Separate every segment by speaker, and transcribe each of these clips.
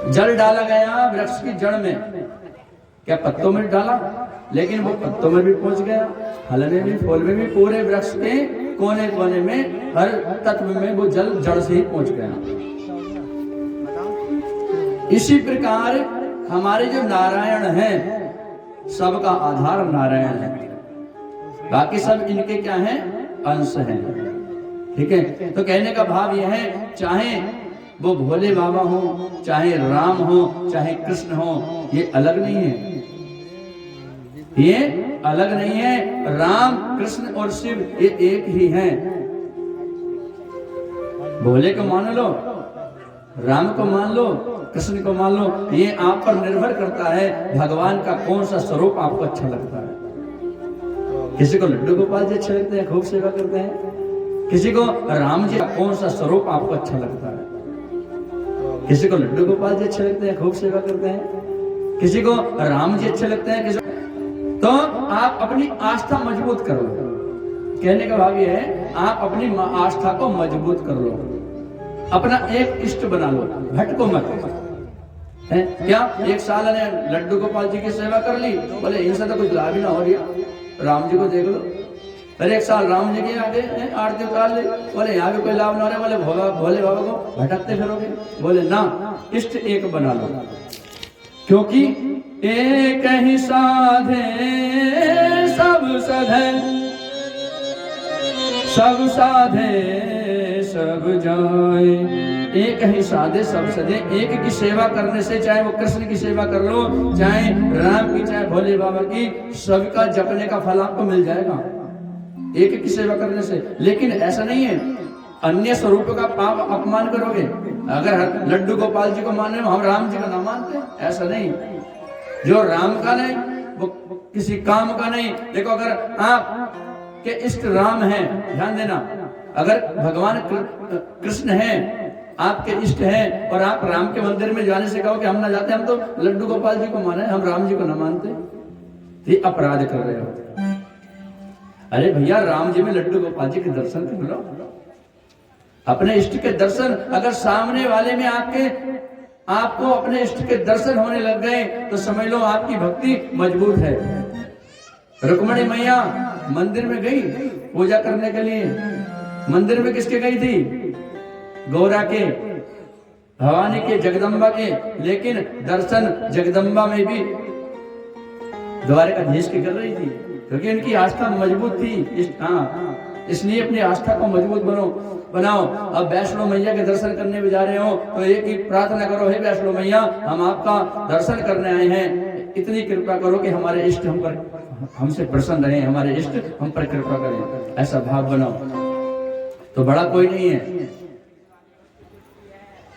Speaker 1: जल डाला गया वृक्ष की जड़ में, क्या पत्तों में डाला, लेकिन वो पत्तों में भी पहुंच गया, फल में भी, फूल में भी, पूरे वृक्ष के कोने कोने में, हर तत्व में वो जल जड़ से ही पहुंच गया। इसी प्रकार हमारे जो नारायण हैं, सबका आधार नारायण है, बाकी सब इनके क्या हैं, अंश हैं। ठीक है, तो कहने का भाव यह है, चाहे वो भोले बाबा हो, चाहे राम हो, चाहे कृष्ण हो, ये अलग नहीं है, ये अलग नहीं है। राम, कृष्ण और शिव ये एक ही हैं। भोले को मान लो, राम को मान लो, कृष्ण को मान लो, ये आप पर निर्भर करता है भगवान का कौन सा स्वरूप आपको अच्छा लगता है। किसी को लड्डू गोपाल जी अच्छे लगते हैं, खूब सेवा करते हैं, किसी को राम जी का कौन सा स्वरूप आपको अच्छा लगता है, किसी को लड्डू गोपाल जी अच्छे लगते हैं, खूब सेवा करते हैं, किसी को राम जी अच्छे लगते हैं, तो आप अपनी आस्था मजबूत करो। कहने का भाव ये है, आप अपनी आस्था को मजबूत कर लो, अपना एक इष्ट बना लो, भटको मत है। क्या एक साल ने लड्डू गोपाल जी की सेवा कर ली, बोले इनसे तो कुछ लाभ ही ना हो रहा, राम जी को देख लो। अरे एक साल राम जी के आगे आरती उतार ले, बोले यहाँ भी कोई लाभ ना हो रहा, बोले भोले बाबा को भटकते फिरोगे, बोले ना, इष्ट एक बना लो, क्योंकि एक ही साधे सब सधे, सब साधे सब जाए। एक ही साधे सब सधे, एक की सेवा करने से, चाहे वो कृष्ण की सेवा कर लो, चाहे राम की, चाहे भोले बाबा की, सबका जपने का फल आपको मिल जाएगा एक की सेवा करने से। लेकिन ऐसा नहीं है अन्य स्वरूप का पाप अपमान करोगे। अगर लड्डू गोपाल जी को माने हम राम जी का ना मानते, ऐसा नहीं। जो राम का नहीं वो किसी काम का नहीं। देखो अगर आप के इष्ट राम है, ध्यान देना, अगर भगवान कृष्ण है आपके इष्ट हैं और आप राम के मंदिर में जाने से कहो कि हम ना जाते, हम तो लड्डू गोपाल जी को माने, हम राम जी को ना मानते, ये अपराध कर रहे हो। अरे भैया राम जी में लड्डू गोपाल जी के दर्शन कर लो, अपने इष्ट के दर्शन। अगर सामने वाले में आपको अपने इष्ट के दर्शन होने लग गए तो समझ लो आपकी भक्ति मजबूत है। रुक्मणी मैया मंदिर में गई पूजा करने के लिए, मंदिर में किसके गई थी? गौरा के, भवानी के, जगदम्बा के, लेकिन दर्शन जगदम्बा में भी द्वारकाधीश की कर रही थी, क्योंकि इनकी आस्था मजबूत थी। इसलिए अपनी आस्था को मजबूत बनाओ। अब वैष्णो मैया के दर्शन करने भी जा रहे हो तो एक ही प्रार्थना करो, हे वैष्णो मैया हम आपका दर्शन करने आए हैं, इतनी कृपा करो कि हमारे इष्ट हमसे प्रसन्न रहे, हमारे इष्ट हम पर कृपा करें, ऐसा भाव बनाओ। तो बड़ा कोई नहीं है,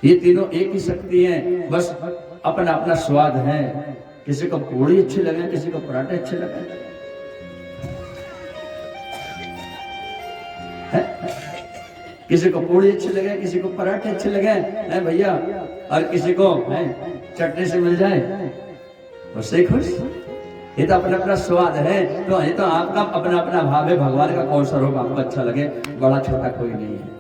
Speaker 1: ये तीनों एक ही शक्ति है, बस अपना अपना स्वाद है। किसी को पूड़ी अच्छी लगे, किसी को पराठे अच्छे लगे, किसी को पूड़ी अच्छी लगे, किसी को पराठे अच्छे लगे है भैया, और किसी को चटनी से मिल जाए उससे खुश। ये तो अपना अपना स्वाद है। तो ये तो आपका अपना अपना भाव है, भगवान का कौन सा रूप आपको अच्छा लगे, बड़ा छोटा कोई नहीं है।